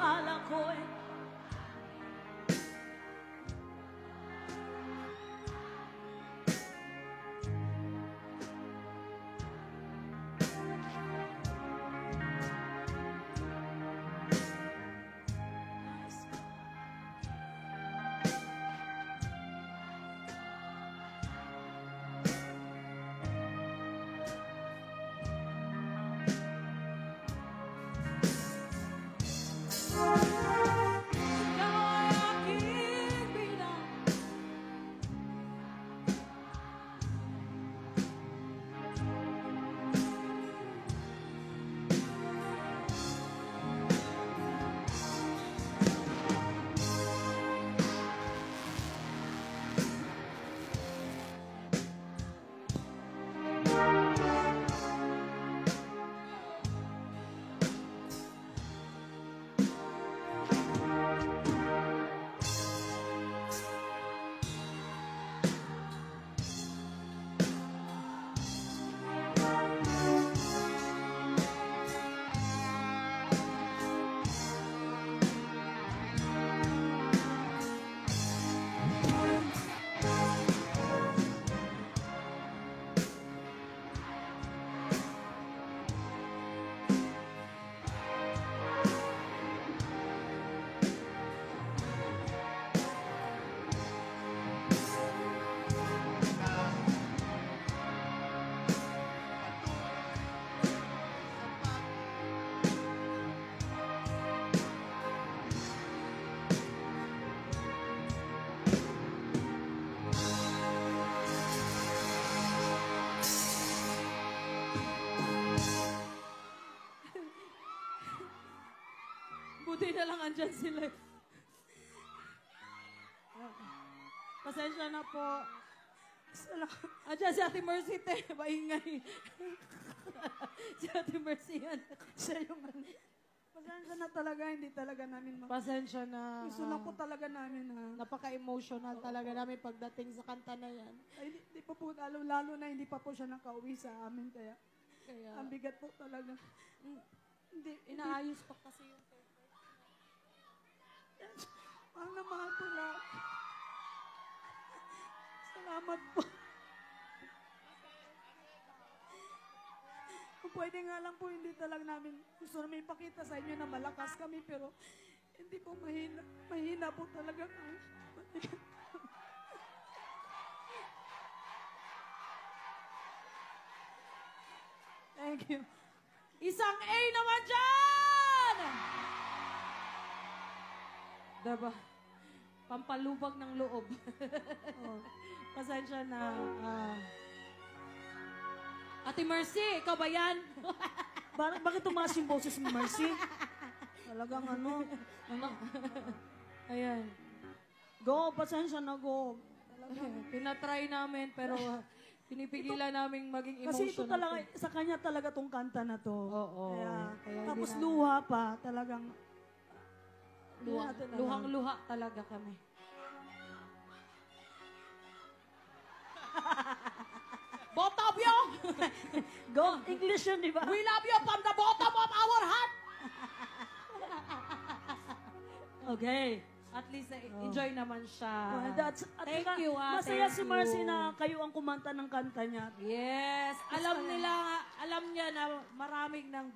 akala ko'y buti na lang andyan sila. Pasensya na po. Andyan si Ate Mercy, te. Maingay. Si Ate Mercy yan. Siya yung pasensya na talaga, hindi talaga namin pasensya na. Gusto lang po talaga namin napaka-emotional talaga namin pagdating sa kanta na yan. Ay, hindi pa po, lalo na hindi pa po siya nakauwi sa amin. Kaya ang bigat po talaga. Hindi, inaayos pa kasi yung paper. Mahal na mahal po na. Salamat po. Kung pwede nga lang po, hindi talaga namin gusto namin ipakita sa inyo na malakas kami, pero hindi po mahina. Mahina po talaga kami. Thank you. Isang A naman dyan! Diba? Pampalubag ng loob. Oh, pasensya na. Ate Mercy, ikaw ba yan? Bakit tumaas yung boses ni Mercy? Talagang ano. Ayan. Go, pasensya na, go. Tinatry namin, pero pinipigilan namin maging emotional. Kasi ito talaga, sa kanya talaga tong kanta na to. Oo. Kaya tapos luha pa, talagang luhang-luha talaga kami. Both of you! Go, English yun, di ba? We love you from the bottom of our heart! Okay. At least enjoy naman siya. Thank you, masaya si Mercy na kayo ang kumanta ng kanta niya. Yes. Alam niya na maraming nang